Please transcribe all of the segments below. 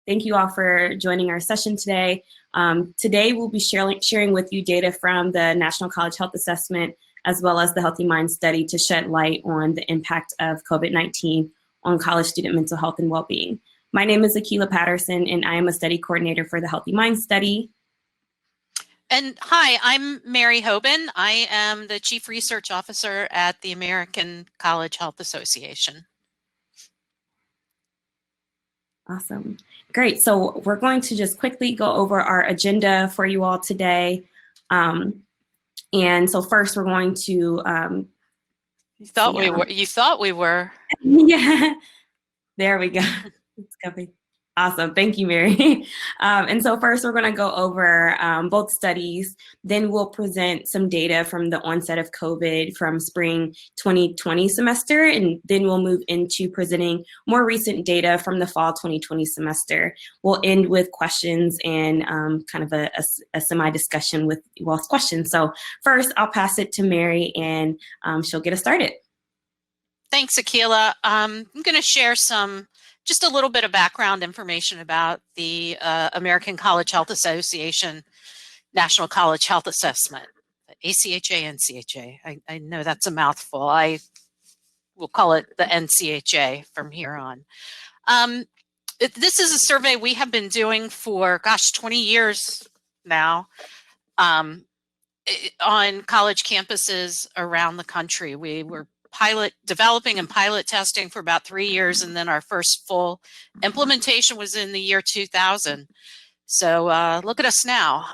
Thank you all for joining our session today. Today we'll be sharing with you data from the National College Health Assessment as well as the Healthy Mind Study to shed light on the impact of COVID-19 on college student mental health and well-being. My name is Akilah Patterson, and I am a study coordinator for the Healthy Mind Study. And hi, I'm Mary Hoban. I am the Chief Research Officer at the American College Health Association. Awesome. Great. So we're going to just quickly go over our agenda for you all today. And so first we're going to... You thought we were. Yeah, there we go. It's coming. Awesome. Thank you, Mary. And so first we're going to go over both studies. Then we'll present some data from the onset of COVID from spring 2020 semester. And then we'll move into presenting more recent data from the fall 2020 semester. We'll end with questions and kind of a semi-discussion with you all's questions. So first I'll pass it to Mary and she'll get us started. Thanks, Akilah. I'm going to share just a little bit of background information about the American College Health Association National College Health Assessment, ACHA, NCHA. I know that's a mouthful. I will call it the NCHA from here on. This is a survey we have been doing for, 20 years now on college campuses around the country. We were developing and pilot testing for about 3 years, and then our first full implementation was in the year 2000. So look at us now.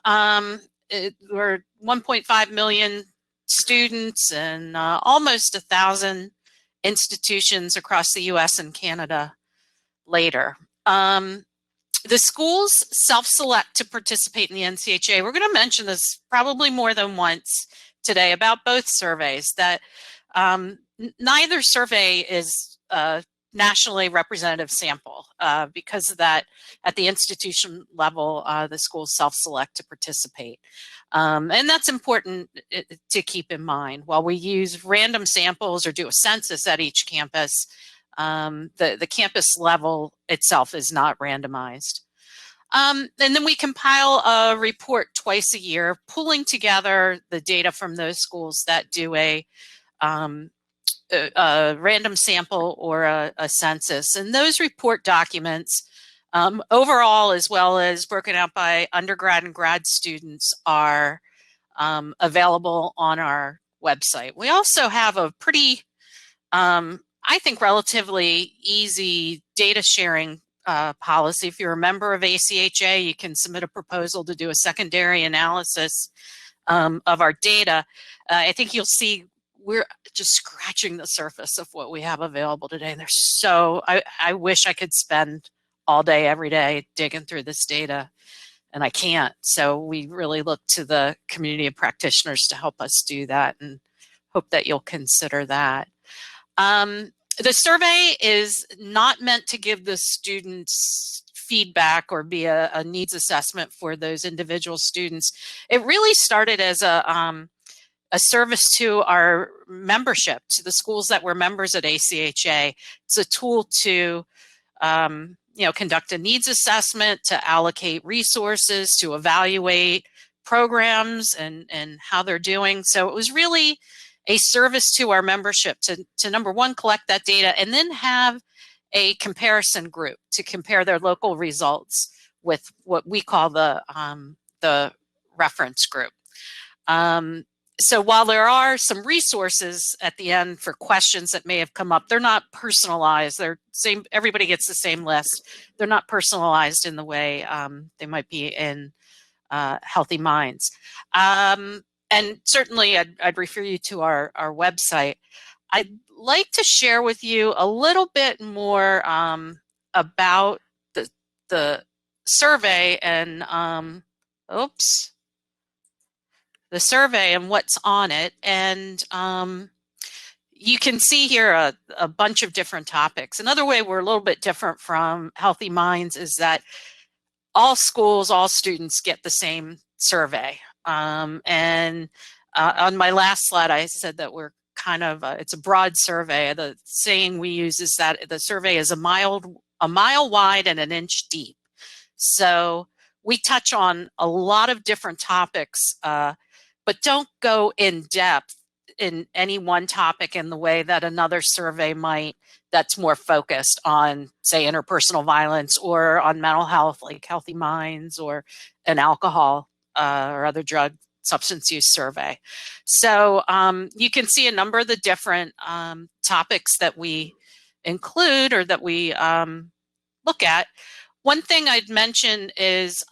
We're 1.5 million students and almost 1,000 institutions across the US and Canada later. The schools self-select to participate in the NCHA. We're going to mention this probably more than once today about both surveys, that neither survey is a nationally representative sample because of that at the institution level, the schools self-select to participate. And that's important to keep in mind. While we use random samples or do a census at each campus, the campus level itself is not randomized. And then we compile a report twice a year, pulling together the data from those schools that do a random sample or a census. And those report documents, overall, as well as broken out by undergrad and grad students, are available on our website. We also have a pretty, I think, relatively easy data sharing policy. If you're a member of ACHA, you can submit a proposal to do a secondary analysis of our data. I think you'll see we're just scratching the surface of what we have available today. And there's I wish I could spend all day, every day digging through this data, and I can't. So we really look to the community of practitioners to help us do that, and hope that you'll consider that. The survey is not meant to give the students feedback or be a needs assessment for those individual students. It really started as a service to our membership, to the schools that were members at ACHA. It's a tool to conduct a needs assessment, to allocate resources, to evaluate programs and how they're doing. So it was really a service to our membership to number one, collect that data, and then have a comparison group to compare their local results with what we call the reference group. So while there are some resources at the end for questions that may have come up, they're not personalized. They're same. Everybody gets the same list. They're not personalized in the way they might be in Healthy Minds. And certainly, I'd refer you to our website. I'd like to share with you a little bit more about the survey and the survey and what's on it. And you can see here a bunch of different topics. Another way we're a little bit different from Healthy Minds is that all schools, all students get the same survey. And on my last slide, I said that we're kind of, it's a broad survey. The saying we use is that the survey is a mile wide and an inch deep. So we touch on a lot of different topics, but don't go in depth in any one topic in the way that another survey might, that's more focused on, say, interpersonal violence or on mental health, like Healthy Minds, or an alcohol or other drug substance use survey. So you can see a number of the different topics that we include or that we look at. One thing I'd mention is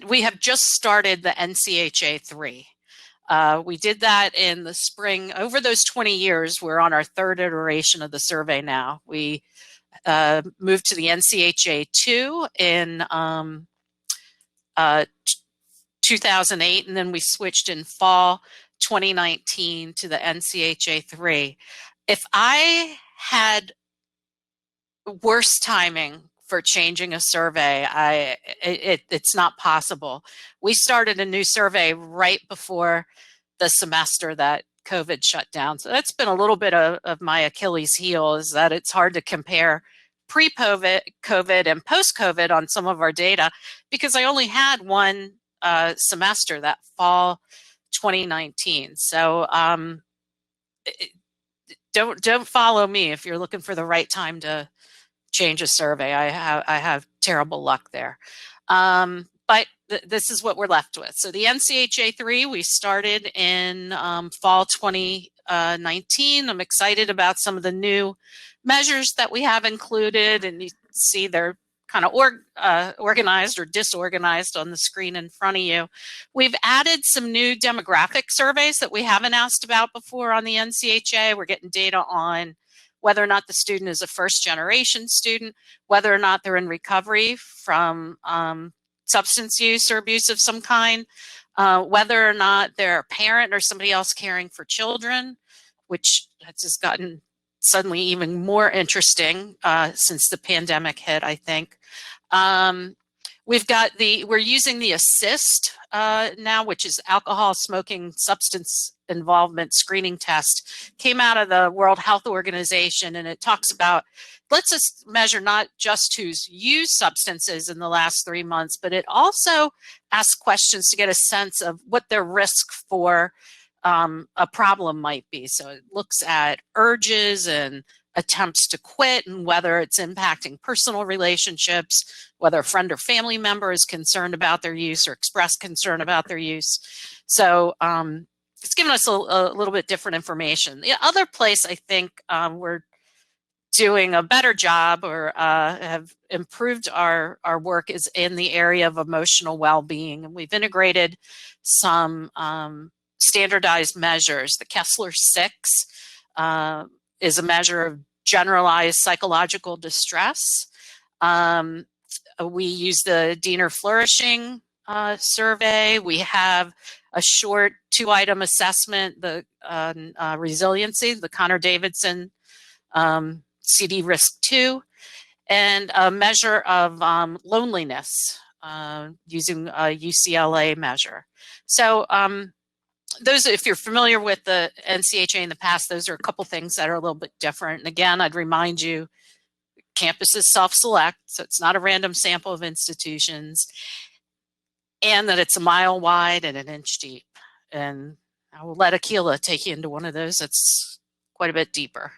we have just started the NCHA 3. We did that in the spring. Over those 20 years, we're on our third iteration of the survey now. We moved to the NCHA 2 in 2008, and then we switched in fall 2019 to the NCHA 3. If I had worse timing for changing a survey, it's not possible. We started a new survey right before the semester that COVID shut down. So that's been a little bit of my Achilles heel, is that it's hard to compare pre-COVID and post-COVID on some of our data, because I only had one semester, that fall 2019. So don't follow me if you're looking for the right time to change a survey. I have terrible luck there. But this is what we're left with. So the NCHA 3, we started in fall 2019. I'm excited about some of the new measures that we have included, and you see they're kind of organized or disorganized on the screen in front of you. We've added some new demographic surveys that we haven't asked about before on the NCHA. We're getting data on whether or not the student is a first-generation student, whether or not they're in recovery from substance use or abuse of some kind, whether or not they're a parent or somebody else caring for children, which has just gotten suddenly even more interesting since the pandemic hit, I think. We're using the ASSIST now, which is alcohol, smoking, substance involvement screening test. Came out of the World Health Organization, and it talks about, lets us measure not just who's used substances in the last 3 months, but it also asks questions to get a sense of what their risk for a problem might be. So it looks at urges and attempts to quit, and whether it's impacting personal relationships, whether a friend or family member is concerned about their use or expressed concern about their use. So it's given us a little bit different information. The other place I think we're doing a better job or have improved our work is in the area of emotional well-being. And we've integrated some standardized measures. The Kessler-6 is a measure of generalized psychological distress. We use the Diener Flourishing survey. We have a short 2-item assessment, the resiliency, the Connor-Davidson CD Risk 2, and a measure of loneliness using a UCLA measure. So those, if you're familiar with the NCHA in the past, those are a couple things that are a little bit different. And again, I'd remind you, campuses self-select, so it's not a random sample of institutions, and that it's a mile wide and an inch deep. And I will let Akilah take you into one of those that's quite a bit deeper.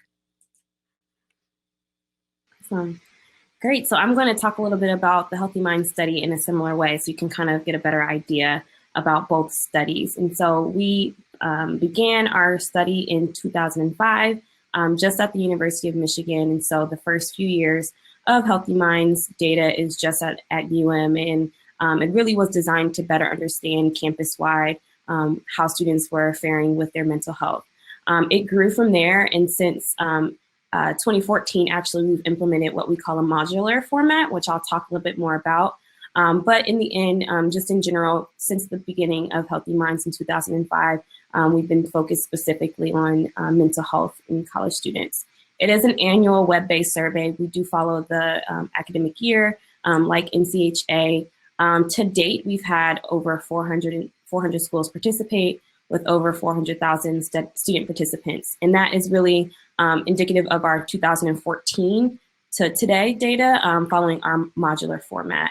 Awesome. Great. So I'm going to talk a little bit about the Healthy Minds study in a similar way, so you can kind of get a better idea about both studies. And so we began our study in 2005, just at the University of Michigan. And so the first few years of Healthy Minds data is just at UM, and it really was designed to better understand campus-wide how students were faring with their mental health. It grew from there, and since 2014, actually, we've implemented what we call a modular format, which I'll talk a little bit more about. But in the end, just in general, since the beginning of Healthy Minds in 2005, we've been focused specifically on mental health in college students. It is an annual web-based survey. We do follow the academic year, like NCHA. To date, we've had over 400 schools participate, with over 400,000 student participants. And that is really indicative of our 2014 to today data following our modular format.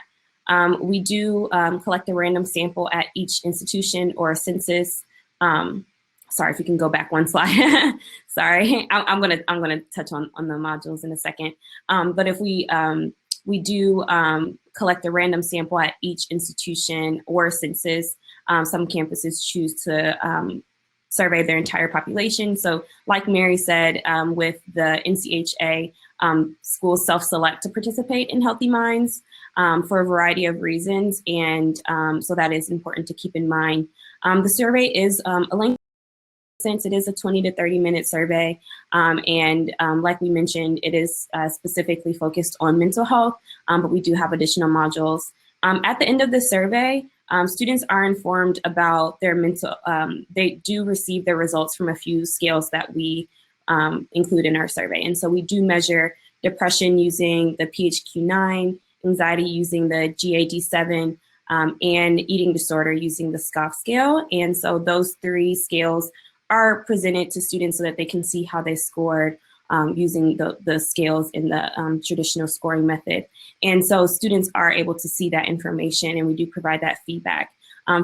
We do collect a random sample at each institution or census. Sorry, if you can go back one slide. Sorry, I'm gonna touch on the modules in a second. But if we do collect a random sample at each institution or census. Some campuses choose to survey their entire population. So like Mary said, with the NCHA, schools self-select to participate in Healthy Minds for a variety of reasons. And so that is important to keep in mind. The survey is a length, since it is a 20 to 30 minute survey. And like we mentioned, it is specifically focused on mental health, but we do have additional modules. At the end of the survey, students are informed about their mental, they do receive their results from a few scales that we include in our survey. And so we do measure depression using the PHQ-9, anxiety using the GAD-7, and eating disorder using the SCOFF scale. And so those 3 scales are presented to students so that they can see how they scored using the scales in the traditional scoring method. And so students are able to see that information, and we do provide that feedback.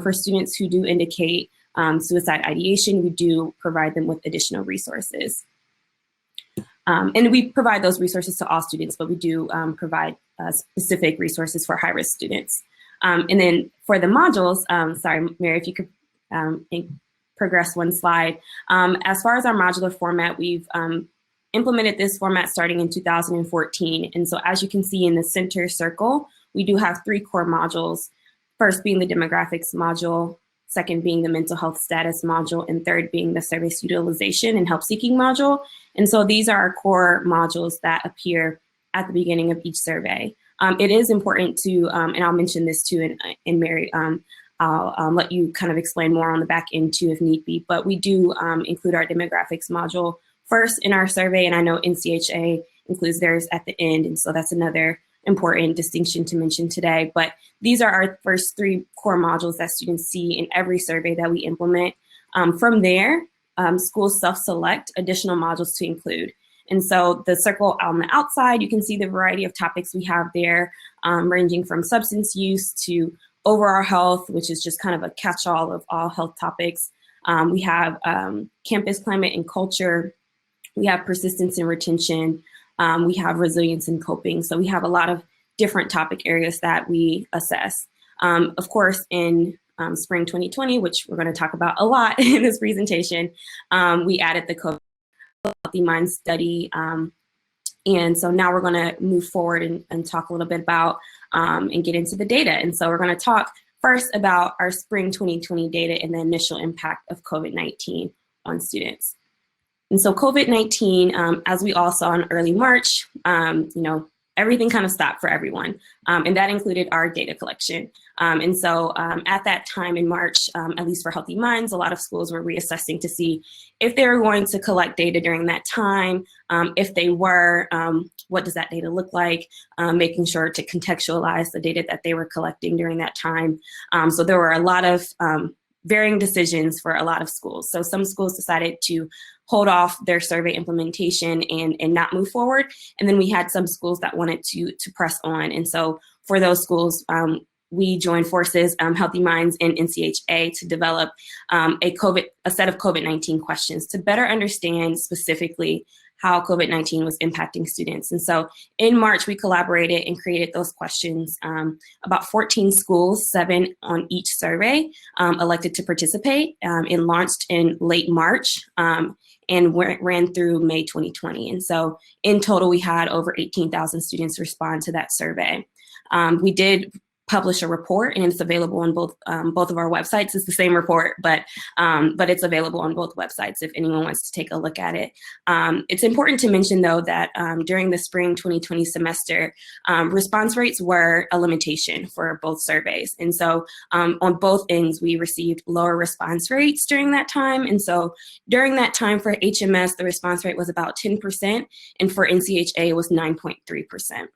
For students who do indicate suicide ideation, we do provide them with additional resources. And we provide those resources to all students, but we do provide specific resources for high-risk students. And then for the modules, sorry, Mary, if you could progress one slide. As far as our modular format, we've implemented this format starting in 2014. And so as you can see in the center circle, we do have 3 core modules. First being the demographics module, second being the mental health status module, and third being the service utilization and help seeking module. And so these are our core modules that appear at the beginning of each survey. It is important to, and I'll mention this too, and Mary, I'll let you kind of explain more on the back end too if need be, but we do include our demographics module first in our survey, and I know NCHA includes theirs at the end, and so that's another important distinction to mention today. But these are our first 3 core modules that students see in every survey that we implement. From there, schools self-select additional modules to include. And so the circle on the outside, you can see the variety of topics we have there, ranging from substance use to overall health, which is just kind of a catch-all of all health topics. We have campus climate and culture. We have persistence and retention. We have resilience and coping. So we have a lot of different topic areas that we assess. Of course, in spring 2020, which we're going to talk about a lot in this presentation, we added the COVID Healthy Mind study. And so now we're going to move forward and talk a little bit about and get into the data. And so we're going to talk first about our spring 2020 data and the initial impact of COVID-19 on students. And so COVID-19, as we all saw in early March, everything kind of stopped for everyone. And that included our data collection. And so at that time in March, at least for Healthy Minds, a lot of schools were reassessing to see if they were going to collect data during that time. If they were, what does that data look like? Making sure to contextualize the data that they were collecting during that time. So there were a lot of varying decisions for a lot of schools. So some schools decided to hold off their survey implementation and not move forward. And then we had some schools that wanted to press on. And so for those schools, we joined forces, Healthy Minds and NCHA, to develop a set of COVID-19 questions to better understand specifically how COVID-19 was impacting students. And so in March, we collaborated and created those questions. About 14 schools, 7 on each survey, elected to participate and launched in late March and ran through May 2020. And so in total, we had over 18,000 students respond to that survey. We did publish a report, and it's available on both of our websites. It's the same report, but it's available on both websites if anyone wants to take a look at it. It's important to mention, though, that during the spring 2020 semester, response rates were a limitation for both surveys. And so on both ends, we received lower response rates during that time. And so during that time for HMS, the response rate was about 10%, and for NCHA, it was 9.3%.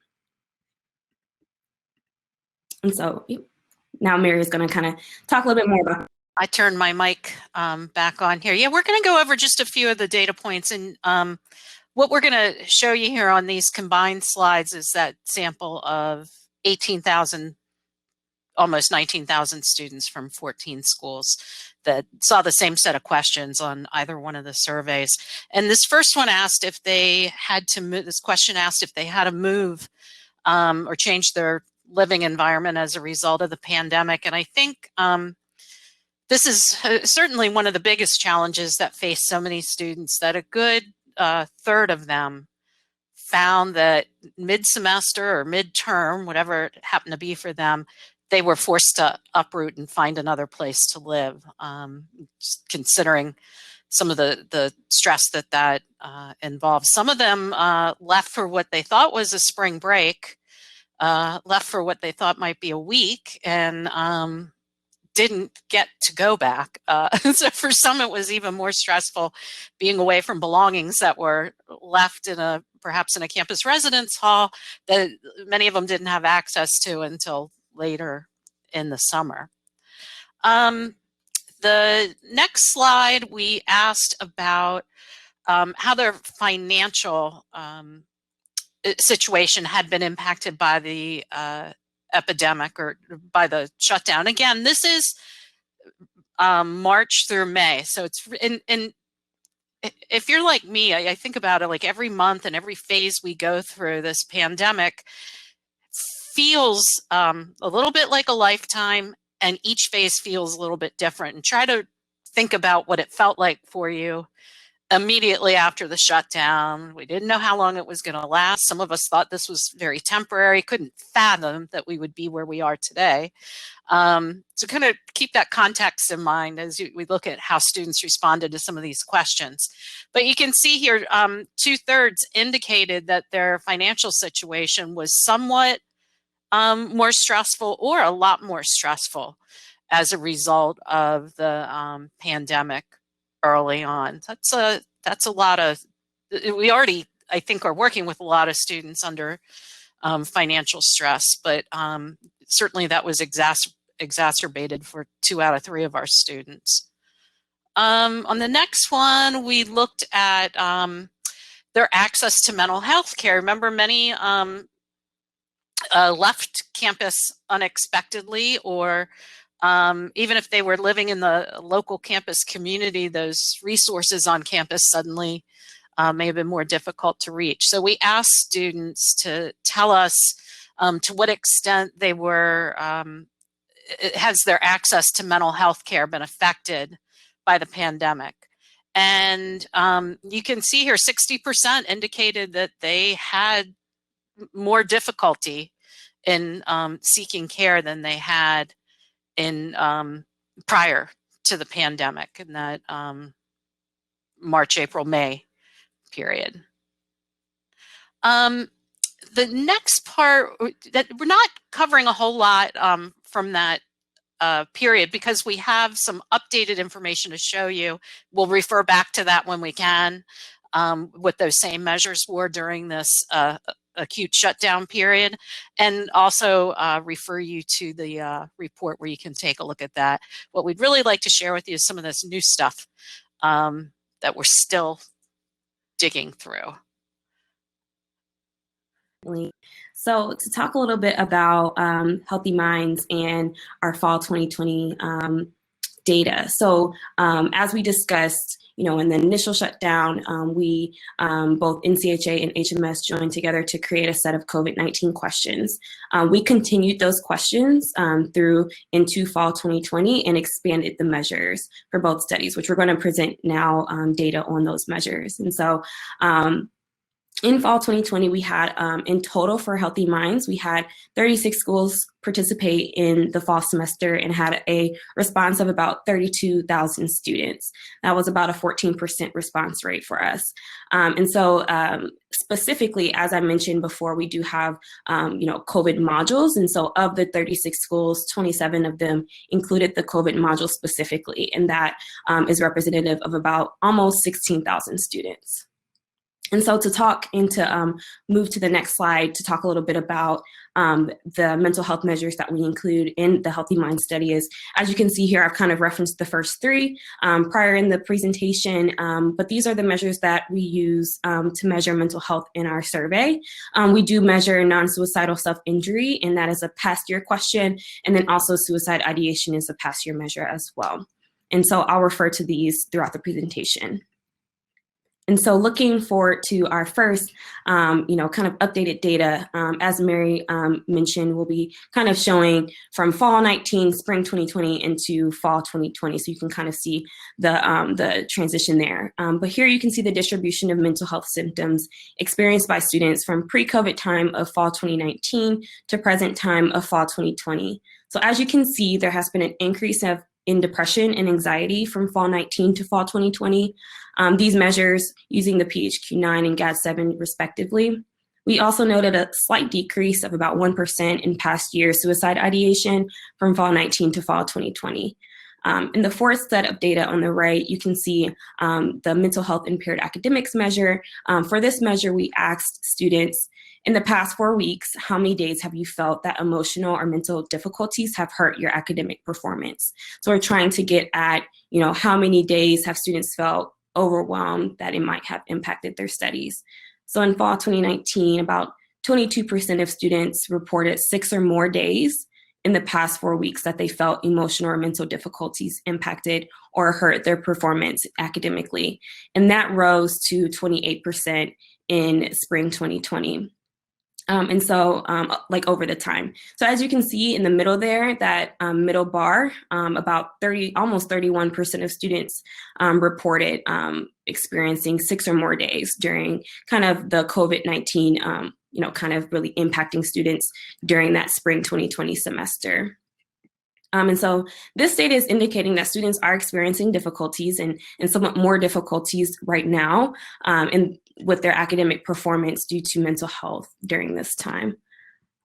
And so now Mary is going to kind of talk a little bit more about. I turned my mic back on here. Yeah, we're going to go over just a few of the data points. And what we're going to show you here on these combined slides is that sample of 18,000, almost 19,000 students from 14 schools that saw the same set of questions on either one of the surveys. And this first one asked if they had to move, this question asked if they had to move or change their living environment as a result of the pandemic. And I think this is certainly one of the biggest challenges that face so many students, that a good third of them found that mid-semester or mid-term, whatever it happened to be for them, they were forced to uproot and find another place to live, just considering some of the stress that involves. Some of them left for what they thought was a spring break, left for what they thought might be a week, and didn't get to go back. So for some, it was even more stressful being away from belongings that were left in perhaps in a campus residence hall that many of them didn't have access to until later in the summer. The next slide, we asked about how their financial situation had been impacted by the epidemic or by the shutdown. Again, this is March through May. So it's if you're like me, I think about it like every month and every phase we go through this pandemic feels a little bit like a lifetime, and each phase feels a little bit different. And try to think about what it felt like for you immediately after the shutdown. We didn't know how long it was going to last. Some of us thought this was very temporary, couldn't fathom that we would be where we are today. So kind of keep that context in mind as we look at how students responded to some of these questions. But you can see here, 2/3 indicated that their financial situation was somewhat more stressful or a lot more stressful as a result of the pandemic early on. That's a lot of, we already, I think, are working with a lot of students under financial stress, but certainly that was exacerbated for 2 out of 3 of our students. On the next one, we looked at their access to mental health care. Remember, many left campus unexpectedly, or even if they were living in the local campus community, those resources on campus suddenly may have been more difficult to reach. So we asked students to tell us to what extent they were, has their access to mental health care been affected by the pandemic. And you can see here 60% indicated that they had more difficulty in seeking care than they had in prior to the pandemic, in that March, April, May period. The next part, that we're not covering a whole lot from that period because we have some updated information to show you. We'll refer back to that when we can, what those same measures were during this acute shutdown period, and also refer you to the report where you can take a look at that. What we'd really like to share with you is some of this new stuff that we're still digging through. So to talk a little bit about Healthy Minds and our fall 2020 data. So as we discussed, in the initial shutdown, we both NCHA and HMS joined together to create a set of COVID-19 questions. We continued those questions through into fall 2020 and expanded the measures for both studies, which we're going to present now data on those measures. And so in fall 2020, we had, in total for Healthy Minds, we had 36 schools participate in the fall semester and had a response of about 32,000 students. That was about a 14% response rate for us. And so specifically, as I mentioned before, we do have, COVID modules. And so of the 36 schools, 27 of them included the COVID module specifically. And that is representative of about almost 16,000 students. And so to talk and to move to the next slide to talk a little bit about the mental health measures that we include in the Healthy Mind study is, as you can see here, I've kind of referenced the first three prior in the presentation, but these are the measures that we use to measure mental health in our survey. We do measure non-suicidal self-injury, and that is a past year question, and then also suicide ideation is a past year measure as well. And so I'll refer to these throughout the presentation. And so looking forward to our first, kind of updated data, as Mary mentioned, we'll be kind of showing from fall 19, spring 2020 into fall 2020. So you can kind of see the transition there. But here you can see the distribution of mental health symptoms experienced by students from pre-COVID time of fall 2019 to present time of fall 2020. So as you can see, there has been an increase in depression and anxiety from fall 19 to fall 2020. These measures using the PHQ-9 and GAD-7 respectively. We also noted a slight decrease of about 1% in past year suicide ideation from fall 19 to fall 2020. In the fourth set of data on the right, you can see the mental health impaired academics measure. For this measure, we asked students, in the past 4 weeks, how many days have you felt that emotional or mental difficulties have hurt your academic performance? So we're trying to get at, how many days have students felt overwhelmed that it might have impacted their studies. So in fall 2019, about 22% of students reported 6 or more days in the past 4 weeks that they felt emotional or mental difficulties impacted or hurt their performance academically. And that rose to 28% in spring 2020. And so over the time. So as you can see in the middle there, that middle bar, about almost 31% of students reported experiencing 6 or more days during kind of the COVID-19, kind of really impacting students during that spring 2020 semester. And so this data is indicating that students are experiencing difficulties and somewhat more difficulties right now with their academic performance due to mental health during this time.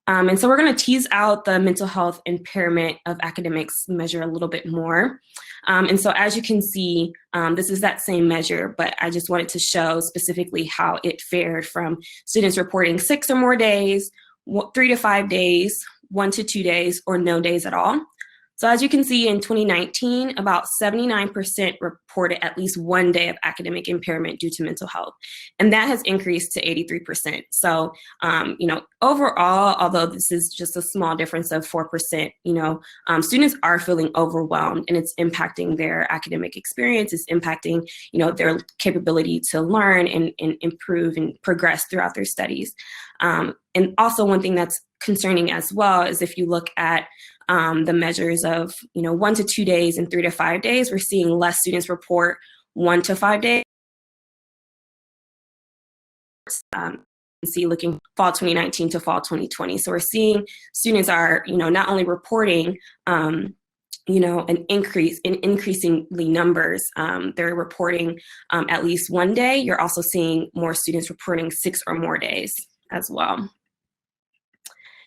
And so we're going to tease out the mental health impairment of academics measure a little bit more. And so as you can see, this is that same measure, but I just wanted to show specifically how it fared from students reporting 6 or more days, 3 to 5 days, 1 to 2 days, or no days at all. So as you can see in 2019, about 79% reported at least 1 day of academic impairment due to mental health. And that has increased to 83%. So, overall, although this is just a small difference of 4%, students are feeling overwhelmed and it's impacting their academic experience, it's impacting, their capability to learn and improve and progress throughout their studies. And also one thing that's concerning as well is if you look at the measures of 1 to 2 days and 3 to 5 days, we're seeing less students report 1 to 5 days. See looking fall 2019 to fall 2020. So we're seeing students are not only reporting an increase in increasingly numbers. They're reporting at least 1 day. You're also seeing more students reporting 6 or more days as well.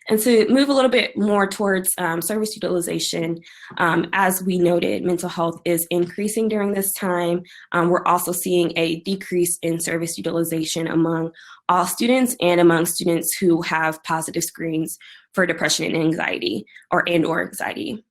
And to move a little bit more towards service utilization, as we noted, mental health is increasing during this time. We're also seeing a decrease in service utilization among all students and among students who have positive screens for depression and anxiety or anxiety.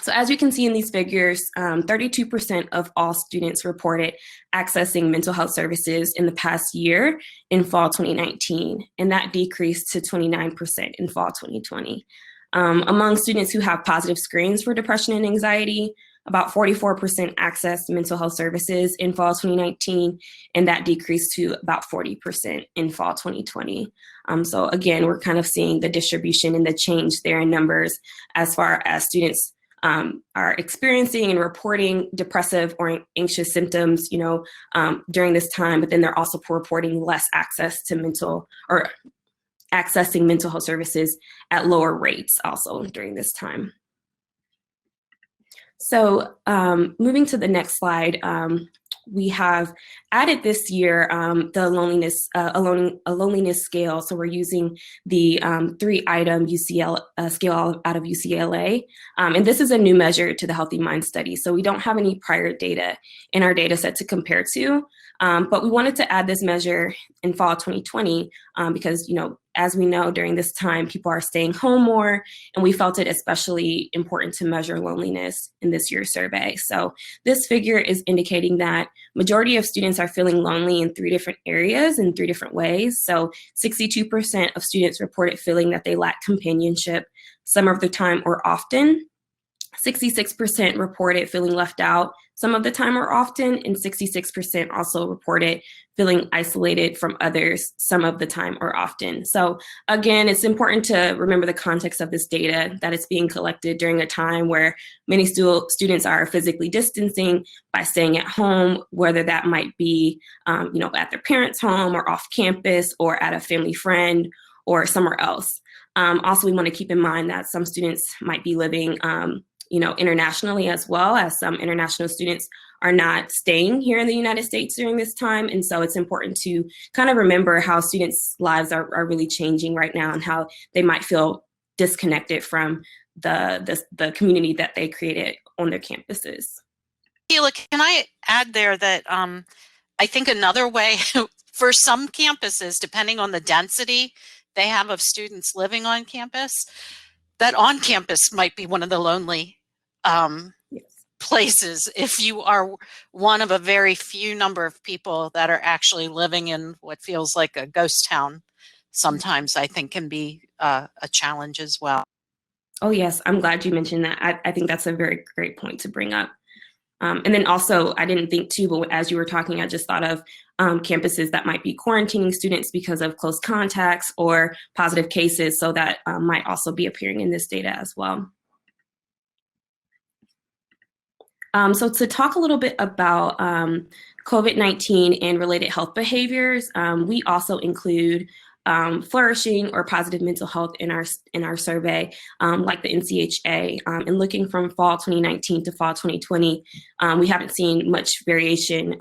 So as you can see in these figures, 32% of all students reported accessing mental health services in the past year in fall 2019, and that decreased to 29% in fall 2020. Among students who have positive screens for depression and anxiety, about 44% accessed mental health services in fall 2019, and that decreased to about 40% in fall 2020. So again, we're kind of seeing the distribution and the change there in numbers as far as students are experiencing and reporting depressive or anxious symptoms, during this time, but then they're also reporting less access to accessing mental health services at lower rates also during this time. So moving to the next slide, we have added this year the loneliness scale. So we're using the 3-item scale out of UCLA. And this is a new measure to the Healthy Mind study. So we don't have any prior data in our data set to compare to. But we wanted to add this measure in fall 2020 because, as we know, during this time, people are staying home more, and we felt it especially important to measure loneliness in this year's survey. So this figure is indicating that majority of students are feeling lonely in 3 different areas in 3 different ways. So 62% of students reported feeling that they lack companionship some of the time or often. 66% reported feeling left out some of the time or often, and 66% also reported feeling isolated from others some of the time or often. So again, it's important to remember the context of this data, that it's being collected during a time where many students are physically distancing by staying at home, whether that might be at their parents' home or off campus or at a family friend or somewhere else. Also, we want to keep in mind that some students might be living internationally, as well as some international students are not staying here in the United States during this time. And so it's important to kind of remember how students' lives are really changing right now and how they might feel disconnected from the community that they created on their campuses. Akilah, can I add there that I think another way for some campuses, depending on the density they have of students living on campus, that on campus might be one of the lonely Yes. places if you are one of a very few number of people that are actually living in what feels like a ghost town. Sometimes I think can be a challenge as well. Oh, yes. I'm glad you mentioned that. I think that's a very great point to bring up. And then also, I didn't think too, but as you were talking, I just thought of campuses that might be quarantining students because of close contacts or positive cases. So that might also be appearing in this data as well. So to talk a little bit about COVID-19 and related health behaviors, we also include flourishing or positive mental health in our survey, like the NCHA. And looking from fall 2019 to fall 2020, we haven't seen much variation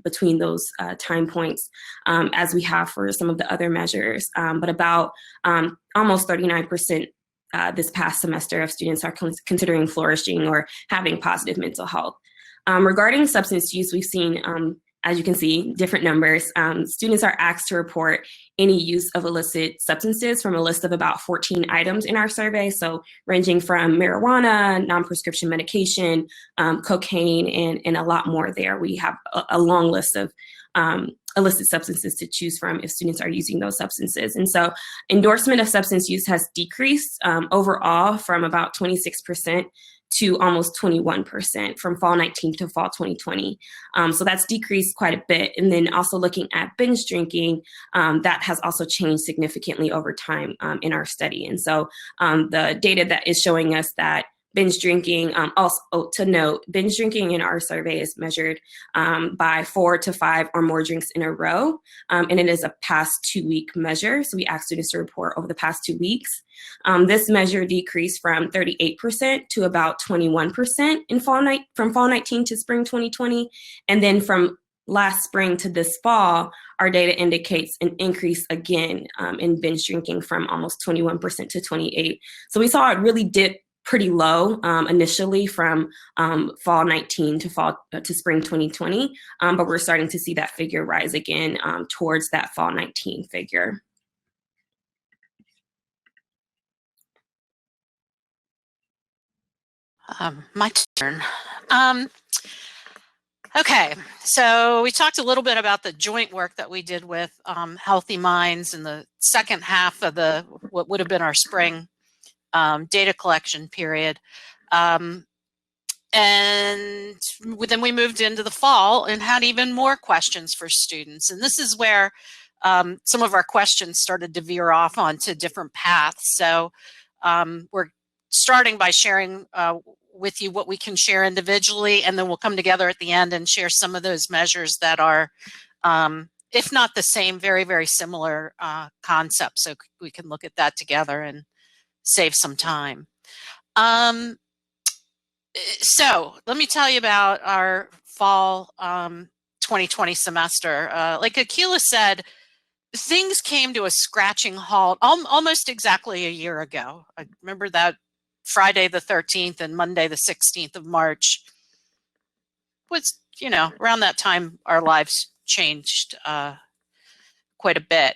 between those time points as we have for some of the other measures, but about almost 39% this past semester of students are considering flourishing or having positive mental health. Regarding substance use, we've seen, as you can see, different numbers. Students are asked to report any use of illicit substances from a list of about 14 items in our survey. So ranging from marijuana, non-prescription medication, cocaine, and a lot more there. We have a long list of illicit substances to choose from if students are using those substances. And so endorsement of substance use has decreased overall from about 26% to almost 21% from fall 19 to fall 2020. So that's decreased quite a bit. And then also looking at binge drinking, that has also changed significantly over time in our study. And so the data that is showing us that binge drinking, also to note, binge drinking in our survey is measured by 4 to 5 or more drinks in a row, and it is a past 2-week measure. So we ask students to report over the past 2 weeks. This measure decreased from 38% to about 21% from fall 19 to spring 2020, and then from last spring to this fall, our data indicates an increase again in binge drinking from almost 21% to 28%. So we saw it really dip pretty low initially from fall 19 to spring 2020, but we're starting to see that figure rise again towards that fall 19 figure. My turn. Okay, so we talked a little bit about the joint work that we did with Healthy Minds in the second half of what would have been our spring data collection period. And then we moved into the fall and had even more questions for students. And this is where some of our questions started to veer off onto different paths. So we're starting by sharing with you what we can share individually, and then we'll come together at the end and share some of those measures that are, if not the same, very, very similar concepts. So we can look at that together and save some time. So let me tell you about our fall 2020 semester. Like Akilah said, things came to a scratching halt almost exactly a year ago. I remember that Friday the 13th and Monday the 16th of March was, around that time our lives changed quite a bit.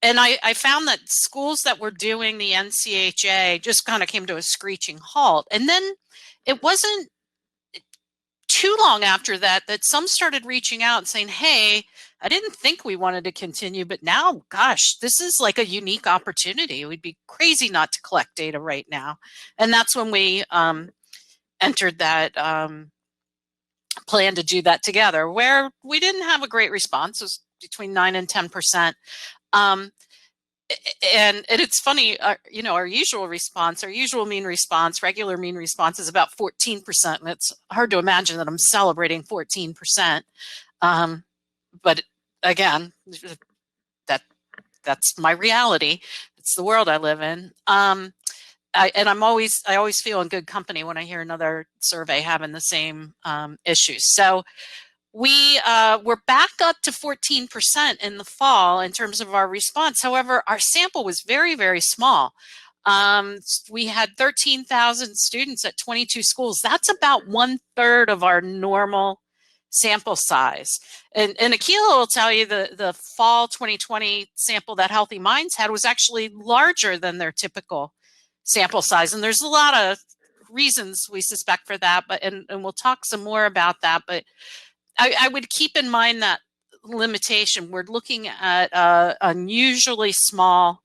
And I found that schools that were doing the NCHA just kind of came to a screeching halt. And then it wasn't too long after that that some started reaching out and saying, hey, I didn't think we wanted to continue, but now, gosh, this is like a unique opportunity. It would be crazy not to collect data right now. And that's when we entered that plan to do that together, where we didn't have a great response. It was between 9 and 10%. And it's funny, you know, our usual response, our usual mean response, regular mean response is about 14%. And it's hard to imagine that I'm celebrating 14%. But again, that's my reality. It's the world I live in. I always feel in good company when I hear another survey having the same issues. So we were back up to 14% in the fall in terms of our response. However, our sample was very, very small. We had 13,000 students at 22 schools. That's about 1/3 of our normal sample size. And Akilah will tell you the fall 2020 sample that Healthy Minds had was actually larger than their typical sample size. And there's a lot of reasons we suspect for that, but and we'll talk some more about that. But I would keep in mind that limitation. We're looking at an unusually small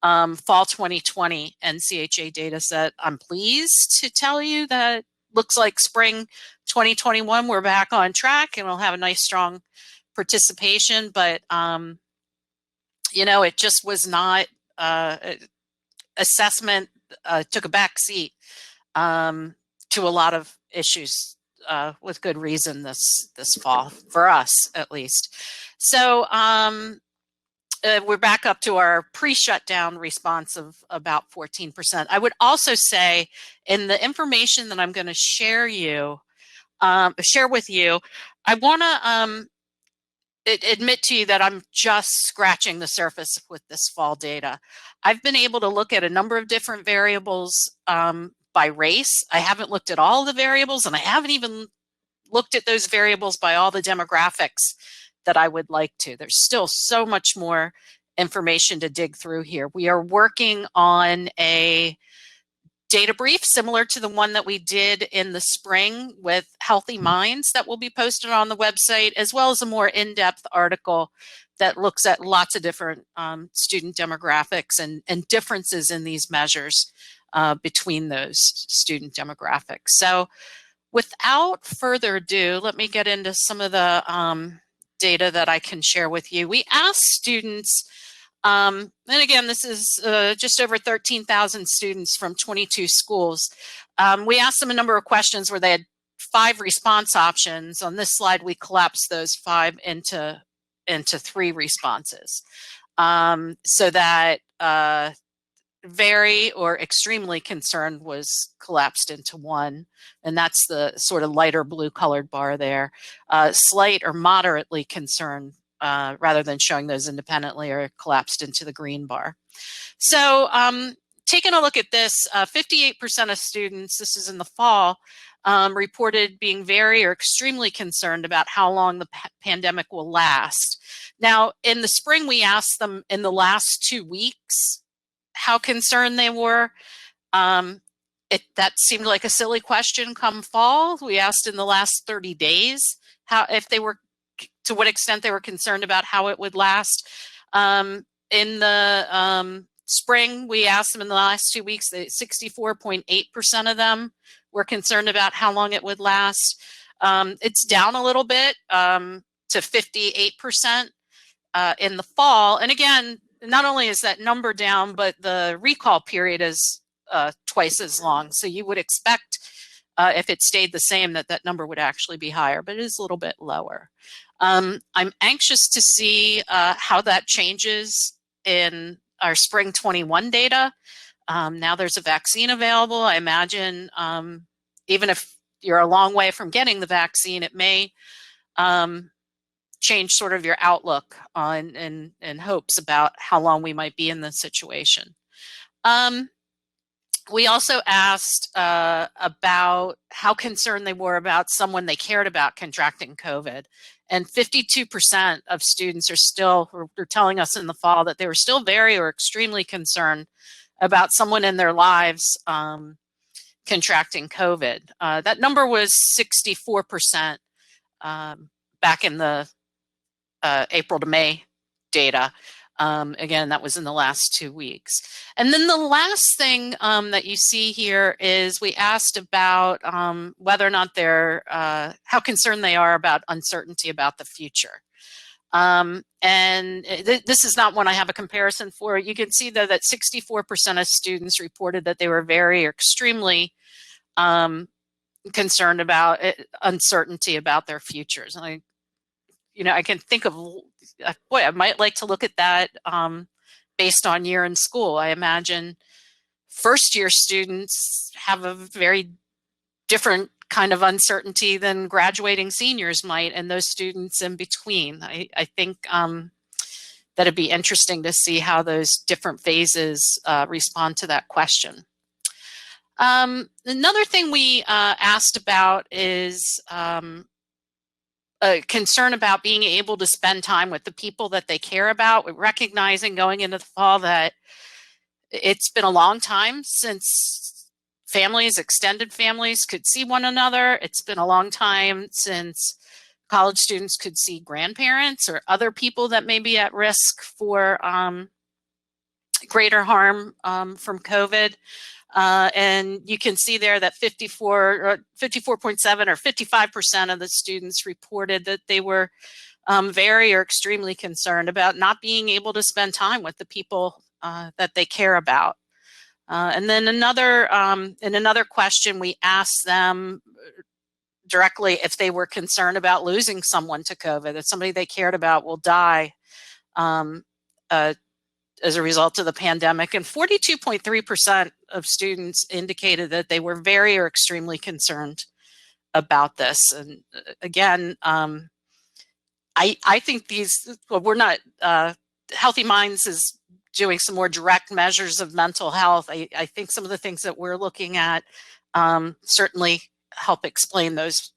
fall 2020 NCHA data set. I'm pleased to tell you that looks like spring 2021, we're back on track and we'll have a nice strong participation. But, you know, it just was not, assessment took a back seat to a lot of issues. With good reason this fall, for us at least. So we're back up to our pre-shutdown response of about 14%. I would also say in the information that I'm going to share with you, I want to admit to you that I'm just scratching the surface with this fall data. I've been able to look at a number of different variables by race. I haven't looked at all the variables, and I haven't even looked at those variables by all the demographics that I would like to. There's still so much more information to dig through here. We are working on a data brief similar to the one that we did in the spring with Healthy Minds that will be posted on the website, as well as a more in-depth article that looks at lots of different student demographics and differences in these measures between those student demographics. So without further ado, let me get into some of the data that I can share with you. We asked students, and again, this is just over 13,000 students from 22 schools. We asked them a number of questions where they had 5 response options. On this slide, we collapsed those 5 into 3 responses, so that very or extremely concerned was collapsed into 1, and that's the sort of lighter blue colored bar there. Slight or moderately concerned, rather than showing those independently, are collapsed into the green bar. So taking a look at this, 58% of students, this is in the fall, reported being very or extremely concerned about how long the pandemic will last. Now, in the spring, we asked them in the last 2 weeks how concerned they were. That seemed like a silly question come fall. We asked in the last 30 days to what extent they were concerned about how it would last. In the spring, we asked them in the last 2 weeks, 64.8% of them were concerned about how long it would last. It's down a little bit to 58% in the fall. And again, not only is that number down, but the recall period is twice as long. So you would expect if it stayed the same that number would actually be higher, but it is a little bit lower. I'm anxious to see how that changes in our spring 21 data. Now there's a vaccine available. I imagine even if you're a long way from getting the vaccine, it may change sort of your outlook on and hopes about how long we might be in this situation. We also asked about how concerned they were about someone they cared about contracting COVID. And 52% of students are telling us in the fall that they were still very or extremely concerned about someone in their lives contracting COVID. That number was 64% back in the April to May data. Again, that was in the last 2 weeks. And then the last thing that you see here is we asked about whether or not how concerned they are about uncertainty about the future. This is not one I have a comparison for. You can see though that 64% of students reported that they were very or extremely concerned about uncertainty about their futures. And I can think of, boy, I might like to look at that based on year in school. I imagine first year students have a very different kind of uncertainty than graduating seniors might, and those students in between. I think that it'd be interesting to see how those different phases respond to that question. Another thing we asked about is a concern about being able to spend time with the people that they care about. We're recognizing going into the fall that it's been a long time since families, extended families, could see one another. It's been a long time since college students could see grandparents or other people that may be at risk for greater harm from COVID. And you can see there that 54.7 or 55% of the students reported that they were very or extremely concerned about not being able to spend time with the people that they care about. And then in another question, we asked them directly if they were concerned about losing someone to COVID, that somebody they cared about will die as a result of the pandemic. And 42.3% of students indicated that they were very or extremely concerned about this. And again, I think we're not, Healthy Minds is doing some more direct measures of mental health. I think some of the things that we're looking at certainly help explain those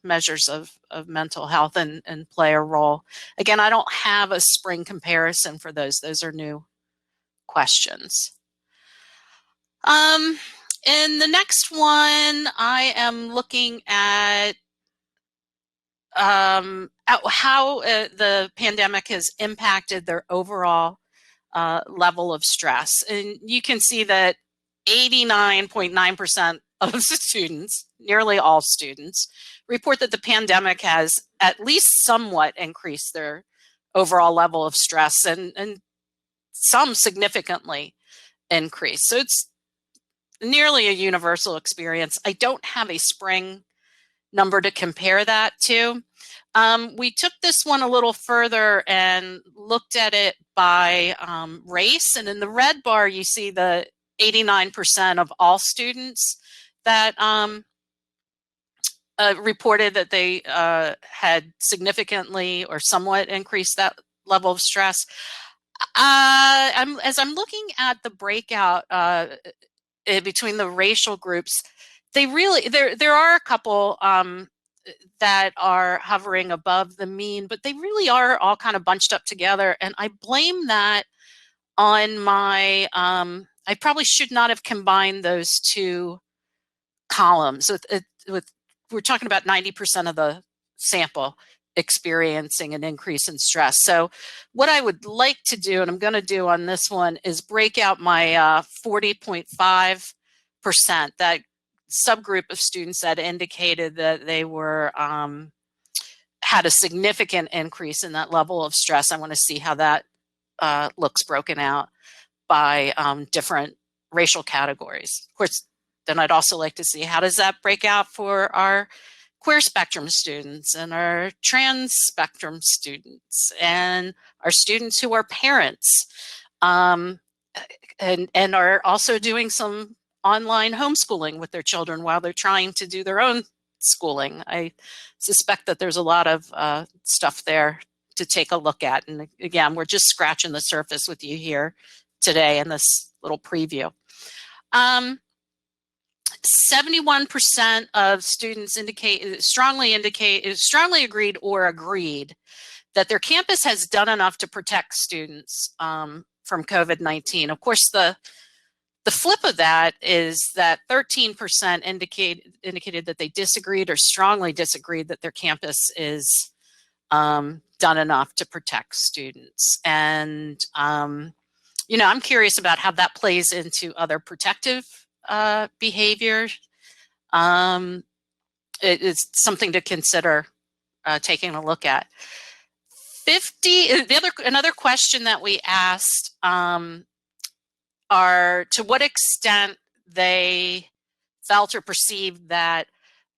measures of mental health and play a role. Again, I don't have a spring comparison for those. Those are new questions. In the next one, I am looking at how the pandemic has impacted their overall level of stress. And you can see that 89.9% of students, nearly all students, report that the pandemic has at least somewhat increased their overall level of stress, and some significantly increased. So it's nearly a universal experience. I don't have a spring number to compare that to. We took this one a little further and looked at it by race. And in the red bar, you see the 89% of all students that reported that they had significantly or somewhat increased that level of stress. As I'm looking at the breakout between the racial groups, there are a couple that are hovering above the mean, but they really are all kind of bunched up together. And I blame that on my, I probably should not have combined those two columns with we're talking about 90% of the sample experiencing an increase in stress. So what I would like to do, and I'm going to do on this one, is break out my 40.5%, that subgroup of students that indicated that they were had a significant increase in that level of stress. I want to see how that looks broken out by different racial categories. Of course, then I'd also like to see how does that break out for our queer spectrum students and our trans spectrum students and our students who are parents and are also doing some online homeschooling with their children while they're trying to do their own schooling. I suspect that there's a lot of stuff there to take a look at. And again, we're just scratching the surface with you here today in this little preview. 71% of students strongly agreed or agreed that their campus has done enough to protect students from COVID-19. Of course, the flip of that is that 13% indicated that they disagreed or strongly disagreed that their campus is done enough to protect students. And, you know, I'm curious about how that plays into other protective behavior. It's something to consider taking a look at. Another question that we asked are to what extent they felt or perceived that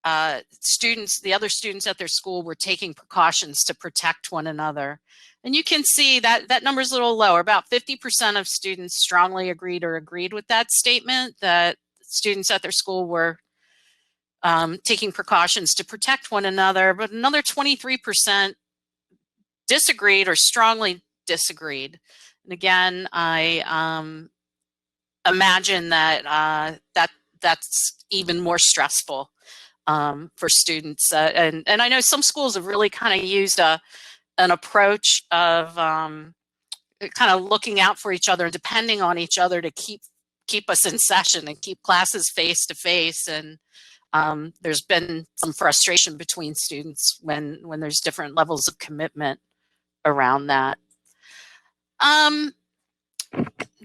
the other students at their school were taking precautions to protect one another. And you can see that that number is a little lower. About 50% of students strongly agreed with that statement, that students at their school were taking precautions to protect one another, but another 23% disagreed or strongly disagreed. And again, I imagine that that's even more stressful for students. And I know some schools have really kind of used an approach of kind of looking out for each other and depending on each other to keep us in session and keep classes face to face. And there's been some frustration between students when there's different levels of commitment around that.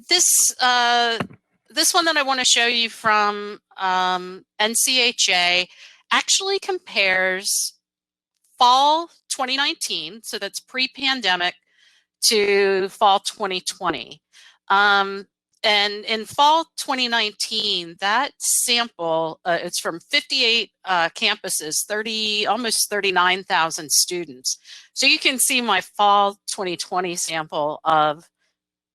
This one that I want to show you from NCHA actually compares fall 2019, so that's pre-pandemic, to fall 2020. And in fall 2019, that sample, it's from 58 campuses, almost 39,000 students. So you can see my fall 2020 sample of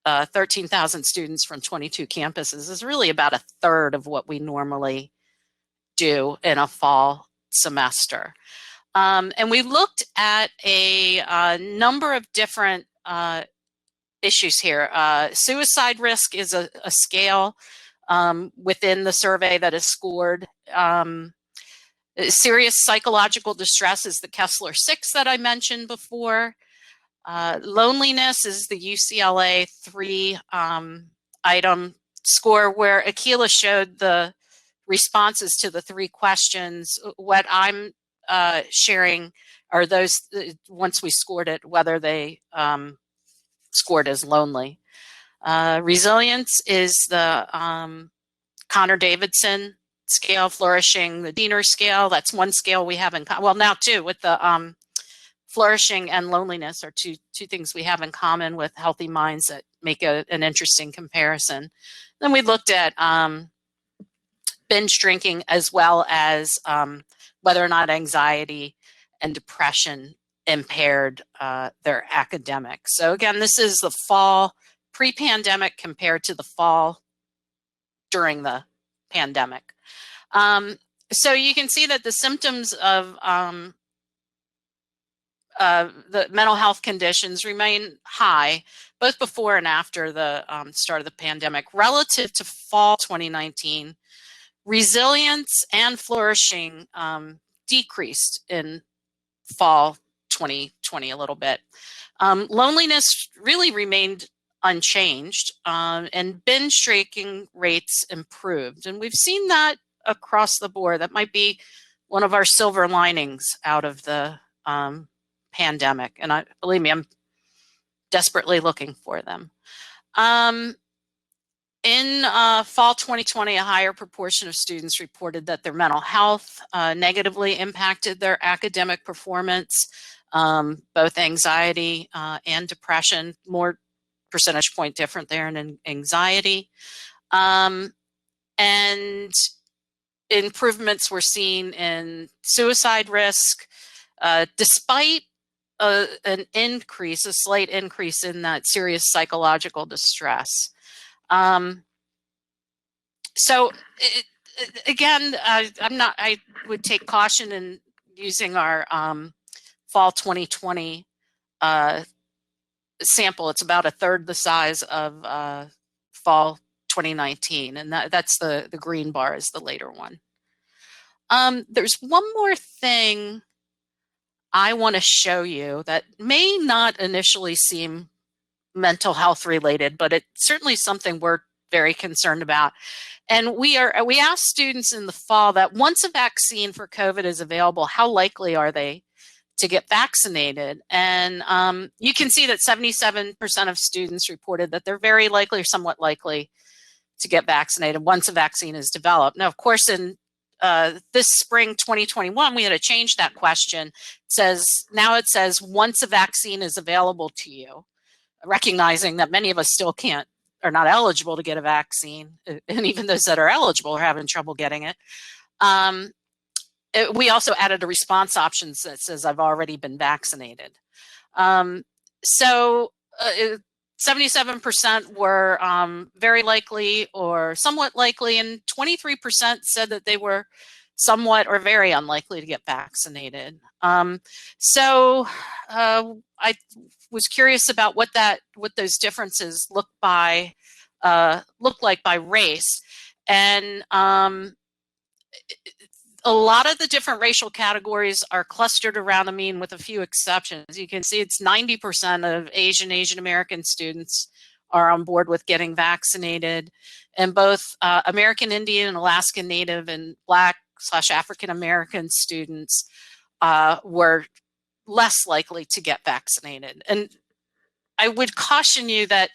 13,000 students from 22 campuses is really about a third of what we normally do in a fall semester. And we looked at a number of different issues here. Suicide risk is a scale within the survey that is scored. Serious psychological distress is the Kessler-6 that I mentioned before. Loneliness is the UCLA 3 item score, where Akilah showed the responses to the 3 questions. What I'm sharing are those, once we scored it, whether they scored as lonely. Resilience is the Connor-Davidson scale. Flourishing, the Diener scale. That's one scale we have in common. Well, now 2 with the flourishing and loneliness are two things we have in common with healthy minds that make an interesting comparison. Then we looked at binge drinking, as well as whether or not anxiety and depression impaired their academics. So again, this is the fall pre-pandemic compared to the fall during the pandemic. So you can see that the symptoms of the mental health conditions remain high, both before and after the start of the pandemic. Relative to fall 2019, resilience and flourishing decreased in fall 2020 a little bit. Loneliness really remained unchanged, and binge drinking rates improved. And we've seen that across the board. That might be one of our silver linings out of the pandemic. And believe me, I'm desperately looking for them. In fall 2020, a higher proportion of students reported that their mental health negatively impacted their academic performance, both anxiety and depression, more percentage point different there in anxiety. And improvements were seen in suicide risk, despite a slight increase in that serious psychological distress. So again, I would take caution in using our fall 2020 sample. It's about a third the size of fall 2019, and that's the green bar is the later one. There's one more thing I want to show you that may not initially seem mental health related, but it's certainly something we're very concerned about. And we asked students in the fall that once a vaccine for COVID is available, how likely are they to get vaccinated? And you can see that 77% of students reported that they're very likely or somewhat likely to get vaccinated once a vaccine is developed. Now, of course, in this spring 2021, we had to change that question. Now it says once a vaccine is available to you, recognizing that many of us still are not eligible to get a vaccine, and even those that are eligible are having trouble getting it. We also added a response option that says I've already been vaccinated. So 77% were very likely or somewhat likely, and 23% said that they were somewhat or very unlikely to get vaccinated. So I was curious about what those differences look like by race, and a lot of the different racial categories are clustered around the mean with a few exceptions. You can see it's 90% of Asian American students are on board with getting vaccinated, and both American Indian and Alaskan Native and Black/African American students were less likely to get vaccinated. And I would caution you that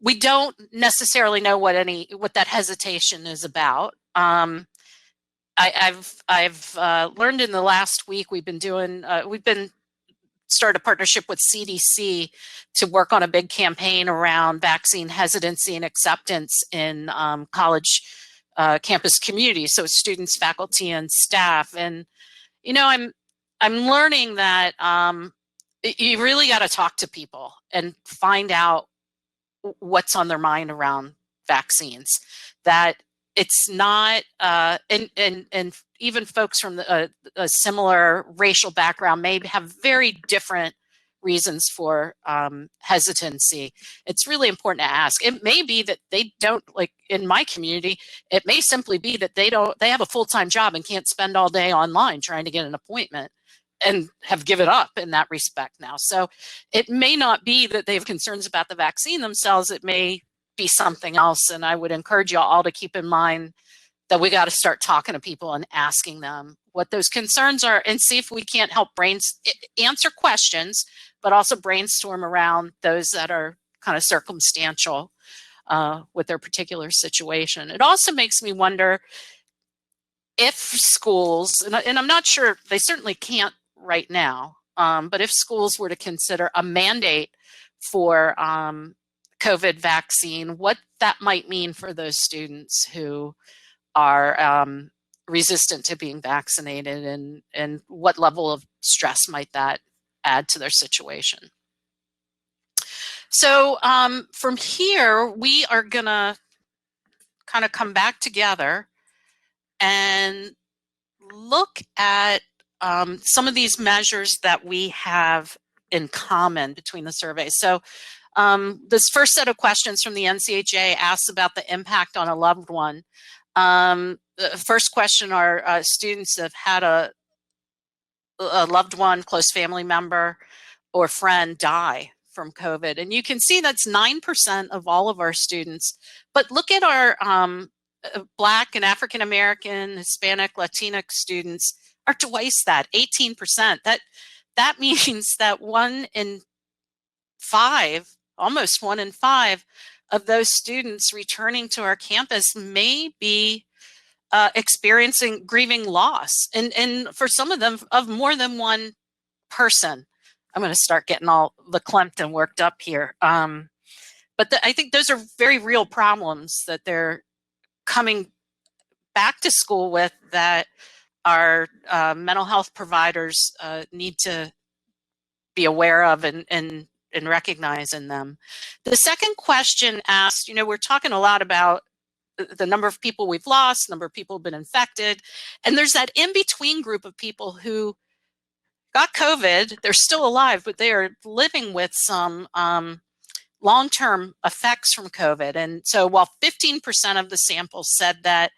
we don't necessarily know what that hesitation is about. I've learned in the last week we've started a partnership with CDC to work on a big campaign around vaccine hesitancy and acceptance in college campus communities, so students, faculty, and staff. And I'm learning that you really got to talk to people and find out what's on their mind around vaccines. That it's not, and even folks from a similar racial background may have very different reasons for hesitancy. It's really important to ask. It may be that they don't, like in my community, it may simply be that they have a full-time job and can't spend all day online trying to get an appointment and have given up in that respect now. So it may not be that they have concerns about the vaccine themselves. It may be something else. And I would encourage you all to keep in mind that we got to start talking to people and asking them what those concerns are and see if we can't help answer questions, but also brainstorm around those that are kind of circumstantial with their particular situation. It also makes me wonder if schools, and I'm not sure, they certainly can't right now, but if schools were to consider a mandate for COVID vaccine, what that might mean for those students who are resistant to being vaccinated, and what level of stress might that add to their situation. So from here, we are gonna kind of come back together and look at some of these measures that we have in common between the surveys. So this first set of questions from the NCHA asks about the impact on a loved one. The first question are students that have had a loved one, close family member, or friend die from COVID. And you can see that's 9% of all of our students. But look at our Black and African American, Hispanic, Latinx students are twice that, 18%. That means that 1 in 5, almost 1 in 5 of those students returning to our campus may be experiencing grieving loss. And for some of them, of more than one person. I'm going to start getting all verklempt and worked up here. But I think those are very real problems that they're coming back to school with, that our mental health providers need to be aware of and recognize in them. The second question asked, we're talking a lot about the number of people we've lost, number of people who've been infected, and there's that in-between group of people who got COVID, they're still alive, but they are living with some long-term effects from COVID. And so while 15% of the sample said that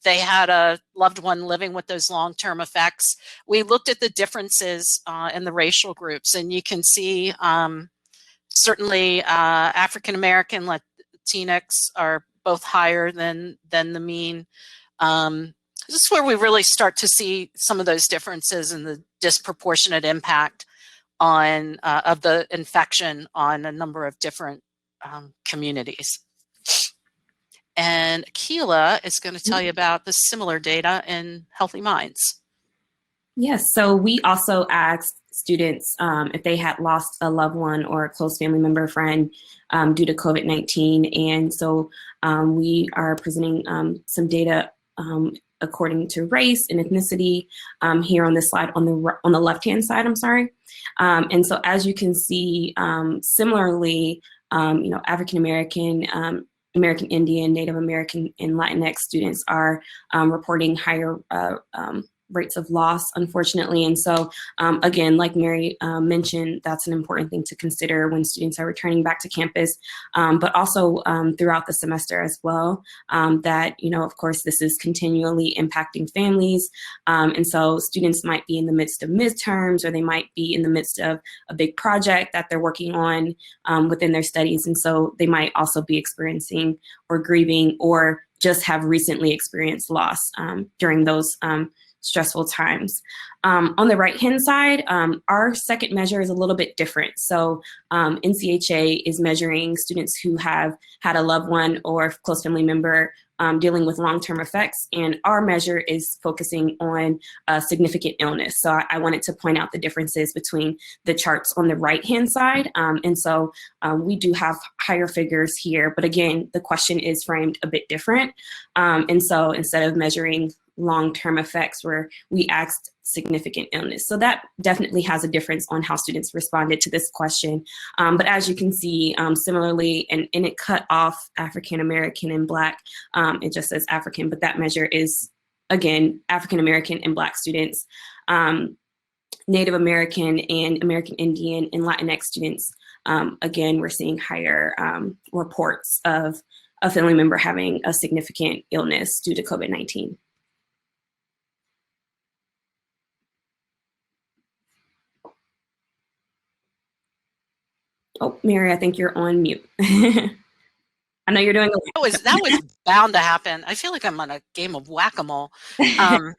they had a loved one living with those long-term effects, we looked at the differences in the racial groups, and you can see certainly African American, Latinx are both higher than the mean. This is where we really start to see some of those differences and the disproportionate impact on of the infection on a number of different communities. And Akilah is going to tell you about the similar data in Healthy Minds. Yes, so we also asked students if they had lost a loved one or a close family member or friend due to COVID-19. And so we are presenting some data according to race and ethnicity here on this slide on the left-hand side, I'm sorry. And so as you can see, similarly, African American, American Indian, Native American, and Latinx students are reporting higher rates of loss, unfortunately. And so again, like Mary mentioned, that's an important thing to consider when students are returning back to campus, but also throughout the semester as well, that, of course, this is continually impacting families. And so students might be in the midst of midterms, or they might be in the midst of a big project that they're working on within their studies. And so they might also be experiencing or grieving, or just have recently experienced loss during those stressful times. On the right-hand side, our second measure is a little bit different. So NCHA is measuring students who have had a loved one or close family member dealing with long-term effects, and our measure is focusing on significant illness. So I wanted to point out the differences between the charts on the right-hand side. And so we do have higher figures here, but again, the question is framed a bit different. And so instead of measuring long-term effects, where we asked significant illness. So that definitely has a difference on how students responded to this question. But as you can see, similarly, and it cut off African American and Black, it just says African, but that measure is, again, African American and Black students, Native American and American Indian and Latinx students. Again, we're seeing higher reports of a family member having a significant illness due to COVID-19. Oh, Mary, I think you're on mute. I know you're doing that was bound to happen. I feel like I'm on a game of whack-a-mole. I'm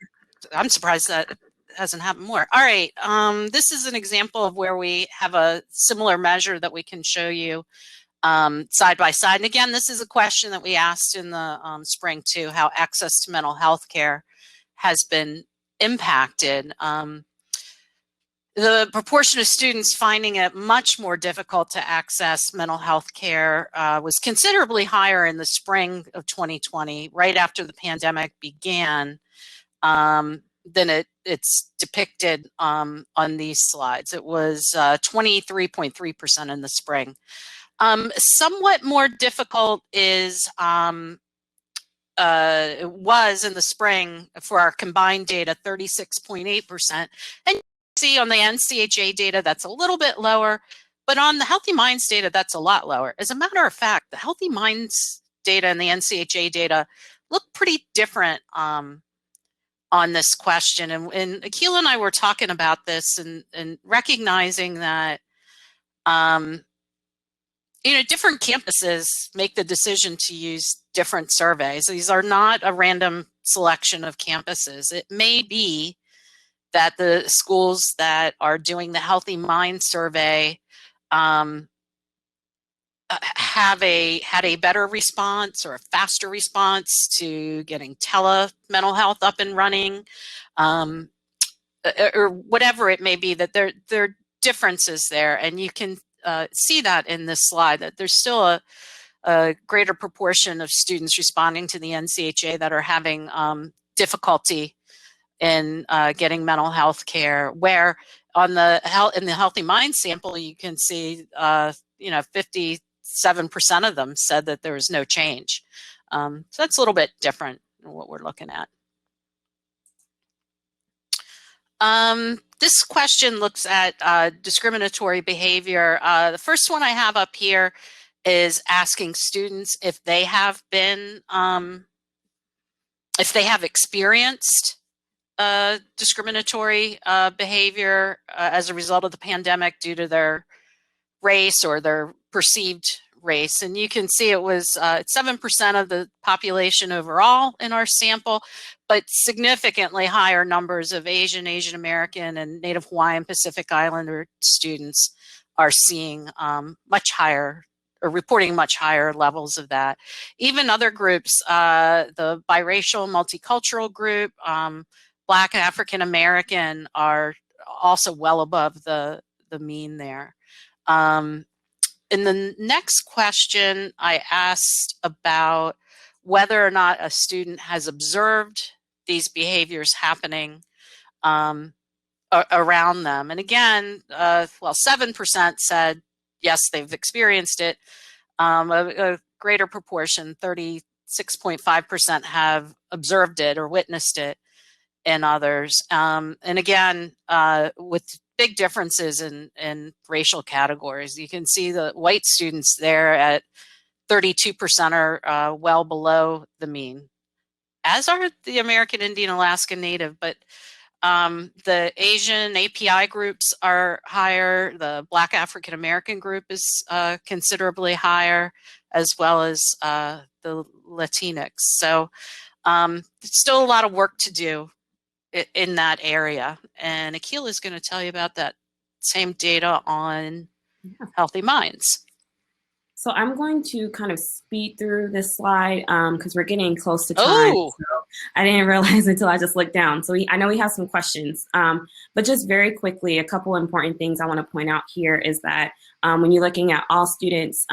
surprised that hasn't happened more. All right, this is an example of where we have a similar measure that we can show you side by side. And again, this is a question that we asked in the spring too, how access to mental health care has been impacted. The proportion of students finding it much more difficult to access mental health care was considerably higher in the spring of 2020, right after the pandemic began, than it's depicted on these slides. It was 23.3% in the spring. Somewhat more difficult is it was in the spring for our combined data, 36.8%. And see on the NCHA data, that's a little bit lower, but on the Healthy Minds data, that's a lot lower. As a matter of fact, the Healthy Minds data and the NCHA data look pretty different on this question. And Akilah and I were talking about this and recognizing that, different campuses make the decision to use different surveys. These are not a random selection of campuses. It may be that the schools that are doing the Healthy Mind survey had a better response or a faster response to getting mental health up and running, or whatever it may be, that there are differences there. And you can see that in this slide, that there's still a greater proportion of students responding to the NCHA that are having difficulty in getting mental health care, where in the Healthy Mind sample, you can see 57% of them said that there was no change. So that's a little bit different than what we're looking at. This question looks at discriminatory behavior. The first one I have up here is asking students if they have been, if they have experienced discriminatory behavior as a result of the pandemic due to their race or their perceived race. And you can see it was 7% of the population overall in our sample, but significantly higher numbers of Asian, Asian American, and Native Hawaiian Pacific Islander students are seeing much higher or reporting much higher levels of that. Even other groups, the biracial, multicultural group, Black African American are also well above the mean there. In the next question, I asked about whether or not a student has observed these behaviors happening around them. And again, well, 7% said, yes, they've experienced it. A greater proportion, 36.5%, have observed it or witnessed it in others. And again, with big differences in racial categories. You can see the white students there at 32% are well below the mean, as are the American Indian, Alaska Native, but the Asian API groups are higher. The Black African American group is considerably higher, as well as the Latinx. So still a lot of work to do in that area. And Akilah is going to tell you about that same data on healthy minds. So I'm going to kind of speed through this slide because we're getting close to time. Oh. So I didn't realize until I just looked down. So I know we have some questions, but just very quickly, a couple important things I want to point out here is that when you're looking at all students,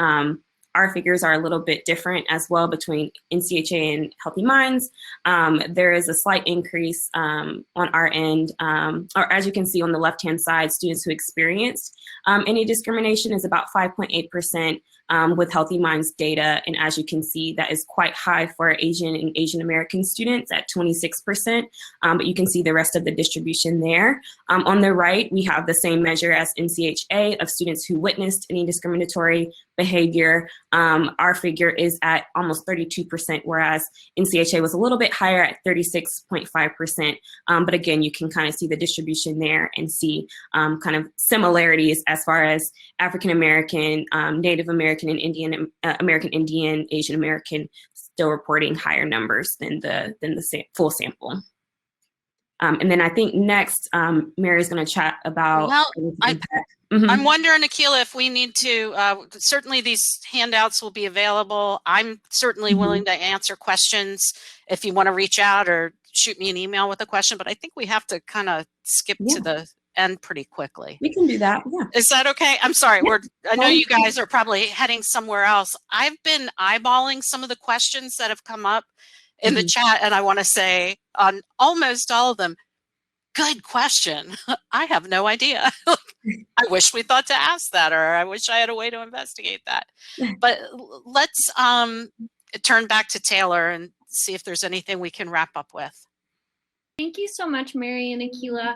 our figures are a little bit different as well between NCHA and Healthy Minds. There is a slight increase on our end, or as you can see on the left-hand side, students who experienced any discrimination is about 5.8% with Healthy Minds data. And as you can see, that is quite high for Asian and Asian American students at 26%, but you can see the rest of the distribution there. On the right, we have the same measure as NCHA of students who witnessed any discriminatory behavior. Our figure is at almost 32%, whereas NCHA was a little bit higher at 36.5%. But again, you can kind of see the distribution there and see kind of similarities as far as African American, Native American, and Indian American Indian, Asian American still reporting higher numbers than the full sample. And then I think next, Mary's going to chat about impact. I'm wondering, Akilah, if we need to, certainly these handouts will be available. I'm certainly willing to answer questions if you want to reach out or shoot me an email with a question, but I think we have to kind of skip to the end pretty quickly. We can do that, yeah. Is that okay? I'm sorry, I know you guys are probably heading somewhere else. I've been eyeballing some of the questions that have come up in the chat, and I want to say on almost all of them, good question. I have no idea. I wish we thought to ask that, or I wish I had a way to investigate that. But let's turn back to Taylor and see if there's anything we can wrap up with. Thank you so much, Mary and Akilah.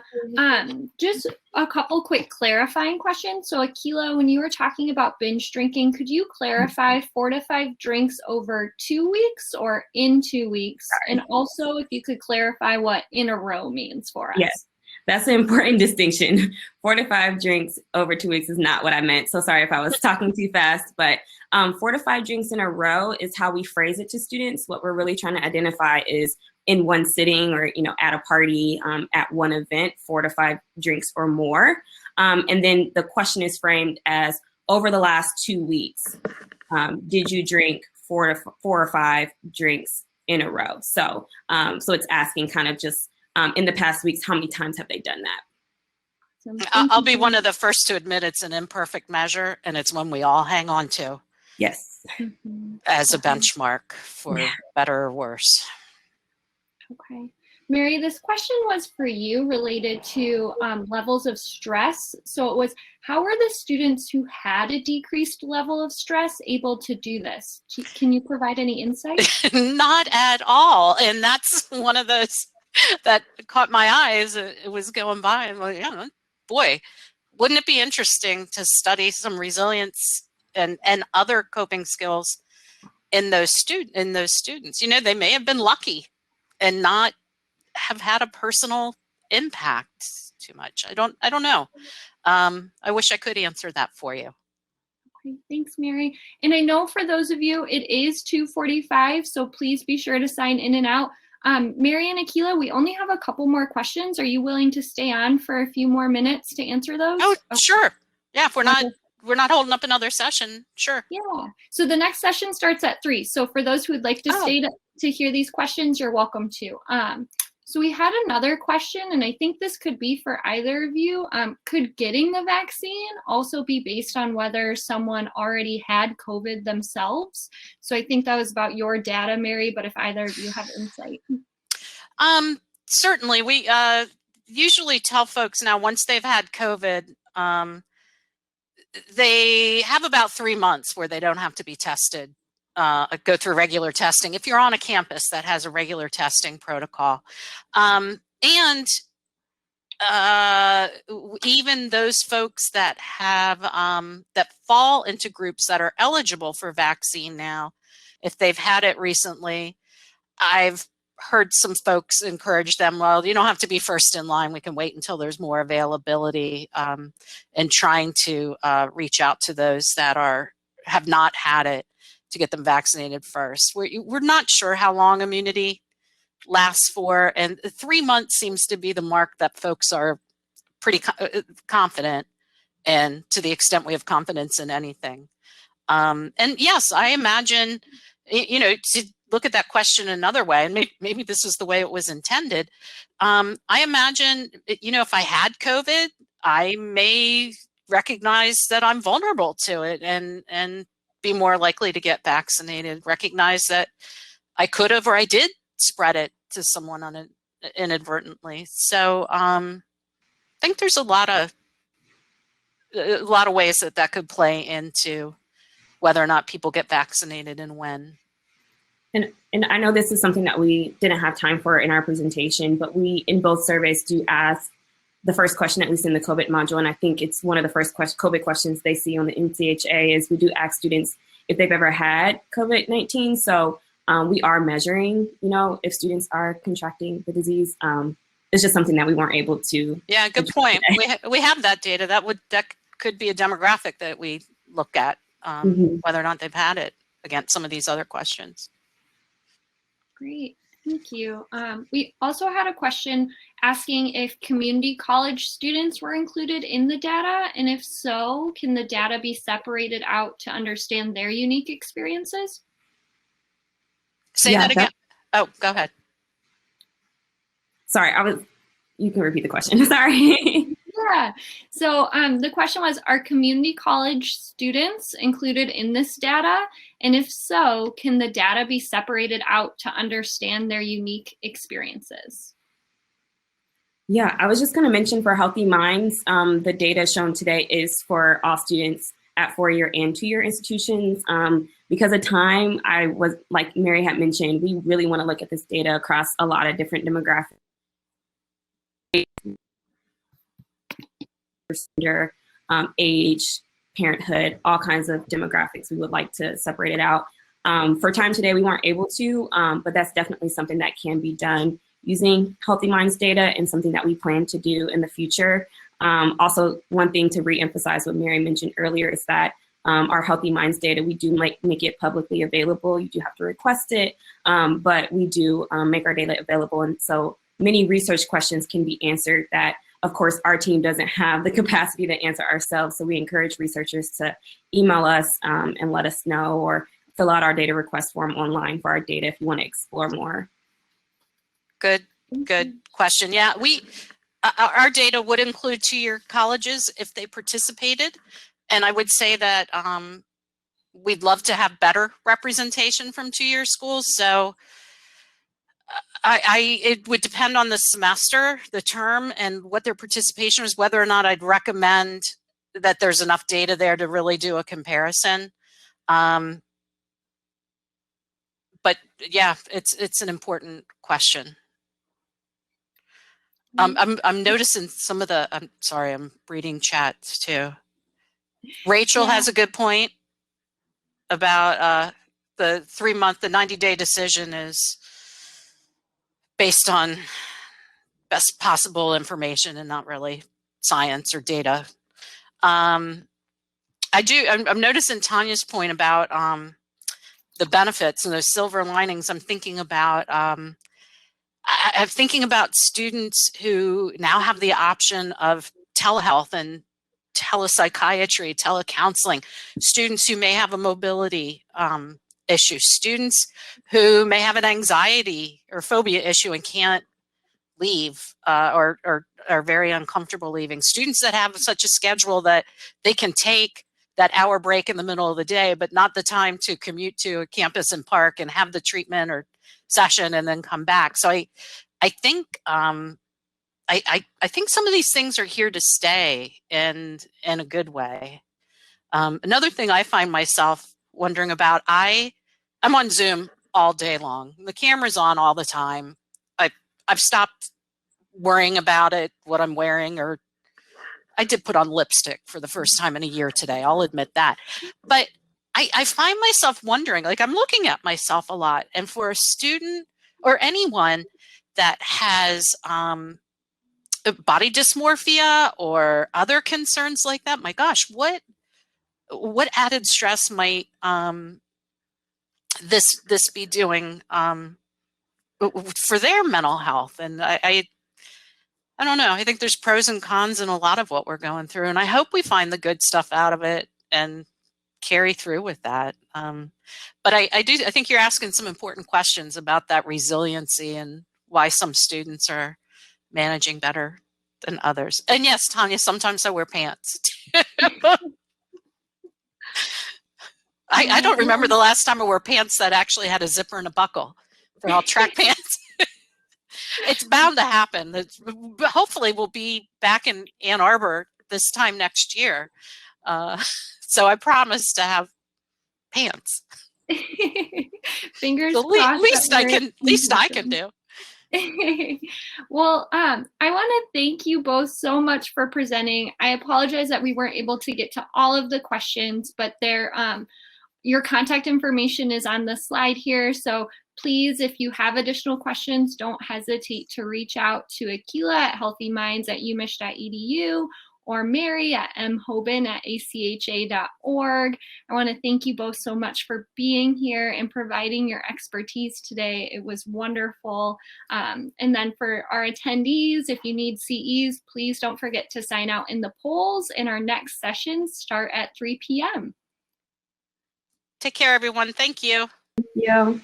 Just a couple quick clarifying questions. So Akilah, when you were talking about binge drinking, could you clarify 4 to 5 drinks over 2 weeks or in 2 weeks? And also if you could clarify what in a row means for us. Yes, that's an important distinction. 4 to 5 drinks over 2 weeks is not what I meant. So sorry if I was talking too fast, but 4 to 5 drinks in a row is how we phrase it to students. What we're really trying to identify is in one sitting or, at a party, at one event, 4 to 5 drinks or more. And then the question is framed as over the last 2 weeks, did you drink 4 or 5 drinks in a row? So, so it's asking kind of just in the past weeks, how many times have they done that? I'll be one of the first to admit it's an imperfect measure, and it's one we all hang on to. Yes. As a benchmark for better or worse. Okay. Mary, this question was for you related to levels of stress. So it was, how were the students who had a decreased level of stress able to do this? Can you provide any insight? Not at all. And that's one of those that caught my eyes. It was going by. I'm like, yeah, boy, wouldn't it be interesting to study some resilience and other coping skills in those students? You know, they may have been lucky and not have had a personal impact too much. I don't know. I wish I could answer that for you. Okay, thanks, Mary. And I know for those of you, it is 2:45, so please be sure to sign in and out. Mary and Akilah, we only have a couple more questions. Are you willing to stay on for a few more minutes to answer those? Oh, sure. Yeah, if we're not holding up another session, sure. Yeah. So the next session starts at 3. So for those who would like to stay to hear these questions, you're welcome to. So we had another question, and I think this could be for either of you. Could getting the vaccine also be based on whether someone already had COVID themselves? So I think that was about your data, Mary, but if either of you have insight. Certainly. We usually tell folks now, once they've had COVID, they have about 3 months where they don't have to be tested, go through regular testing if you're on a campus that has a regular testing protocol. And even those folks that have that fall into groups that are eligible for vaccine now, if they've had it recently, I've heard some folks encourage them, well, you don't have to be first in line. We can wait until there's more availability, and trying to reach out to those that have not had it to get them vaccinated first. We're not sure how long immunity lasts for, and 3 months seems to be the mark that folks are pretty confident in, to the extent we have confidence in anything. And yes, I imagine, you know, to look at that question another way, and maybe this is the way it was intended. I imagine, you know, if I had COVID, I may recognize that I'm vulnerable to it and be more likely to get vaccinated, recognize that I could have or I did spread it to someone inadvertently. So I think there's a lot of ways that could play into whether or not people get vaccinated and when. And I know this is something that we didn't have time for in our presentation, but we, in both surveys, do ask the first question, at least in the COVID module, and I think it's one of the first COVID questions they see on the NCHA, is we do ask students if they've ever had COVID-19. So we are measuring, you know, if students are contracting the disease. It's just something that we weren't able to. Yeah, good point. We have that data. That could be a demographic that we look at, whether or not they've had it, against some of these other questions. Great, thank you. We also had a question asking if community college students were included in the data, and if so, can the data be separated out to understand their unique experiences? Say that again. Oh, go ahead. Sorry, you can repeat the question. Sorry. Yeah. So the question was, are community college students included in this data? And if so, can the data be separated out to understand their unique experiences? Yeah, I was just going to mention for Healthy Minds, the data shown today is for all students at 4-year and 2-year institutions. Because of time, like Mary had mentioned, we really want to look at this data across a lot of different demographics. Gender, age, parenthood, all kinds of demographics. We would like to separate it out. For time today, we weren't able to, but that's definitely something that can be done using Healthy Minds data, and something that we plan to do in the future. Also, one thing to reemphasize what Mary mentioned earlier is that our Healthy Minds data, we do make it publicly available. You do have to request it, but we do make our data available. And so many research questions can be answered that, of course, our team doesn't have the capacity to answer ourselves. So we encourage researchers to email us and let us know, or fill out our data request form online for our data if you want to explore more. Good question. Yeah, our data would include 2-year colleges if they participated. And I would say that we'd love to have better representation from 2-year schools. So it would depend on the semester, the term, and what their participation was, whether or not I'd recommend that there's enough data there to really do a comparison. But yeah, it's an important question. I'm noticing some of the, I'm sorry, I'm reading chats too. Rachel has a good point about the 90-day decision is based on best possible information and not really science or data. I'm noticing Tanya's point about the benefits and those silver linings. I'm thinking about I'm thinking about students who now have the option of telehealth and telepsychiatry, telecounseling, students who may have a mobility issue, students who may have an anxiety or phobia issue and can't leave or are very uncomfortable leaving, students that have such a schedule that they can take that hour break in the middle of the day, but not the time to commute to a campus and park and have the treatment or session and then come back. So I think I think some of these things are here to stay in a good way. Another thing I find myself wondering about, I'm on Zoom all day long. The camera's on all the time. I've stopped worrying about it, what I'm wearing, or I did put on lipstick for the first time in a year today. I'll admit that. But I find myself wondering, like I'm looking at myself a lot. And for a student or anyone that has body dysmorphia or other concerns like that, my gosh, what added stress might this be doing for their mental health? And I don't know. I think there's pros and cons in a lot of what we're going through, and I hope we find the good stuff out of it and carry through with that. But I think you're asking some important questions about that resiliency and why some students are managing better than others. And yes, Tanya, sometimes I wear pants. I don't remember the last time I wore pants that actually had a zipper and a buckle. They're all track pants. It's bound to happen. Hopefully we'll be back in Ann Arbor this time next year. So I promise to have pants. Fingers crossed. Least I can do. Well, I want to thank you both so much for presenting. I apologize that we weren't able to get to all of the questions, but your contact information is on the slide here. So please, if you have additional questions, don't hesitate to reach out to Akilah at healthymindsatumich.edu or Mary at mhoban@acha.org. I want to thank you both so much for being here and providing your expertise today. It was wonderful. And then for our attendees, if you need CEs, please don't forget to sign out in the polls, and our next sessions start at 3 p.m. Take care, everyone. Thank you. Thank you.